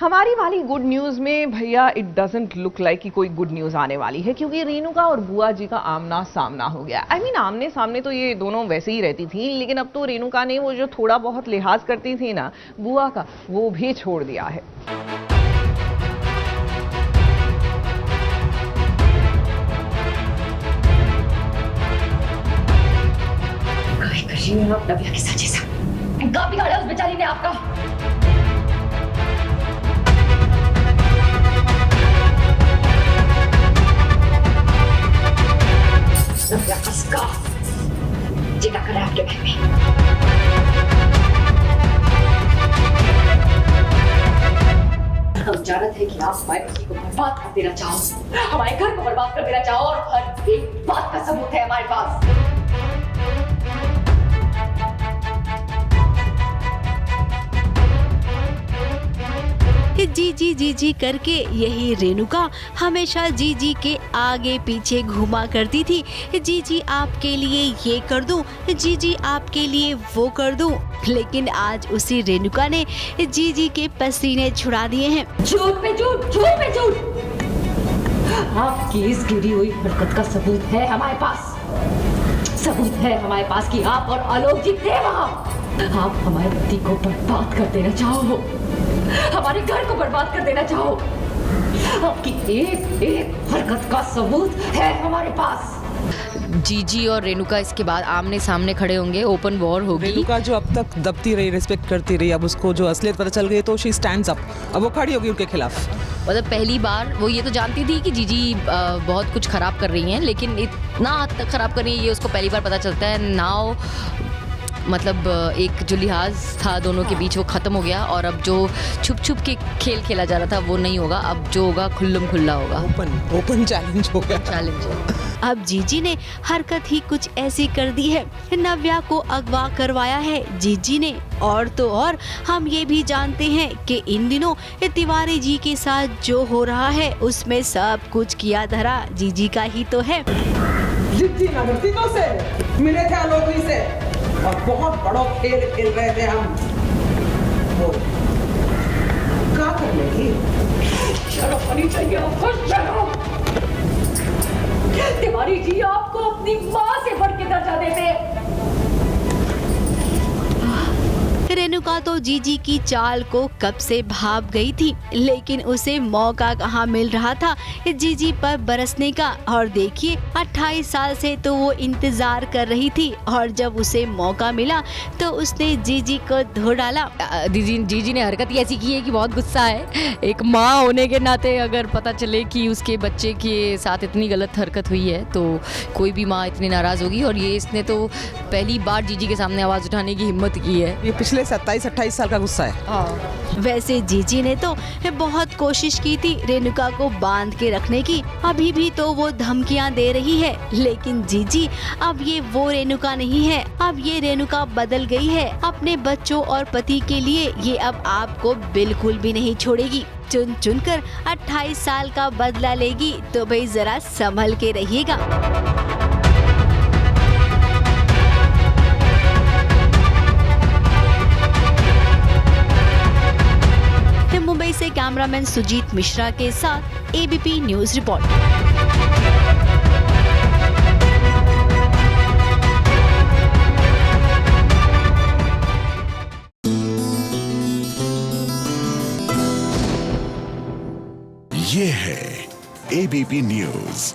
हमारी वाली good news में भैया इट डजंट लुक लाइक कि कोई गुड न्यूज़ आने वाली है, क्योंकि रेणुका और बुआ जी का आमना सामना हो गया। आई मीन आमने सामने तो ये दोनों वैसे ही रहती थी, लेकिन अब तो रेणुका ने वो जो थोड़ा बहुत लिहाज करती थी ना बुआ का, वो भी छोड़ दिया है। नव्या की साजिश गाँव बिगाड़ा उस बेचारी ने आपका। नव्या का स्कार्फ जितना करा आपके महल में। हम जानते हैं कि आप हमारे पति को बर्बाद कर देना चाहो, हमारे घर को बर्बाद कर देना चाहो, और हर एक बात का सबूत है हमारे पास। जी करके यही रेणुका हमेशा जी के आगे पीछे घुमा करती थी। जी आपके लिए ये कर दूं, जी आपके लिए वो कर दूं। लेकिन आज उसी रेणुका ने जी के पसीने छुड़ा दिए हैं। झूठ पे झूठ, झूठ पे झूठ। आपकी इस गिरी हुई हरकत का सबूत है हमारे पास। सबूत है हमारे पास कि आप और आलोक जी थे वहाँ। आप हमारे पति को बर्बाद कर देना चाहो, हमारे घर को बर्बाद कर देना चाहो। आपकी एक एक हरकत का सबूत है हमारे पास। जीजी और रेणुका इसके बाद आमने सामने खड़े होंगे, ओपन वॉर होगी। रेणुका जो अब तक दबती रही, रिस्पेक्ट करती रही, अब उसको जो असलियत पता चल गई तो शी स्टैंड्स अप। अब वो खड़ी होगी उनके खिलाफ। मतलब पहली बार वो ये तो जानती थी कि जीजी बहुत कुछ खराब कर रही हैं, लेकिन इतना हद तक खराब कर रही है ये उसको पहली बार पता चलता है। नाउ मतलब एक जो लिहाज था दोनों के बीच वो ख़त्म हो गया, और अब जो छुप छुप के खेल खेला जा रहा था वो नहीं होगा। अब जो होगा खुल्लम खुल्ला होगा, ओपन चैलेंज हो गया। चैलेंज। अब जीजी ने हरकत ही कुछ ऐसी कर दी है, नव्या को अगवा करवाया है जीजी ने। और तो और हम ये भी जानते हैं कि इन दिनों तिवारी जी के साथ जो हो रहा है उसमें सब कुछ किया धरा जीजी का ही तो है। जीजी नगरतीकों से मिले थे आलोक जी से और बहुत बड़ा खेल खेल रहे थे हम। वो क्या कर लेगी? शर्म होनी चाहिए आपको, शर्म। तिवारी जी आपको अपनी माँ से बढ़ के दर्जा देते हैं। रेणुका तो जीजी की चाल को कब से भाप गई थी, लेकिन उसे मौका कहाँ मिल रहा था जीजी पर बरसने का। और देखिए 28 साल से तो वो इंतजार कर रही थी, और जब उसे मौका मिला तो उसने जीजी को धो डाला। जीजी ने हरकत ही ऐसी की है कि बहुत गुस्सा है। एक माँ होने के नाते अगर पता चले कि उसके बच्चे के साथ इतनी गलत हरकत हुई है तो कोई भी माँ इतनी नाराज होगी, और ये इसने तो पहली बार जीजी के सामने आवाज उठाने की हिम्मत की है। ये पिछले 27-28 साल का गुस्सा है। वैसे जीजी ने तो बहुत कोशिश की थी रेणुका को बांध के रखने की, अभी भी तो वो धमकियां दे रही है। लेकिन जीजी अब ये वो रेणुका नहीं है, अब ये रेणुका बदल गई है। अपने बच्चों और पति के लिए ये अब आपको बिल्कुल भी नहीं छोड़ेगी। चुन चुन कर 28 साल का बदला लेगी, तो भाई जरा संभल के रहिएगा। मुंबई से कैमरामैन सुजीत मिश्रा के साथ एबीपी न्यूज रिपोर्ट। ये है एबीपी न्यूज।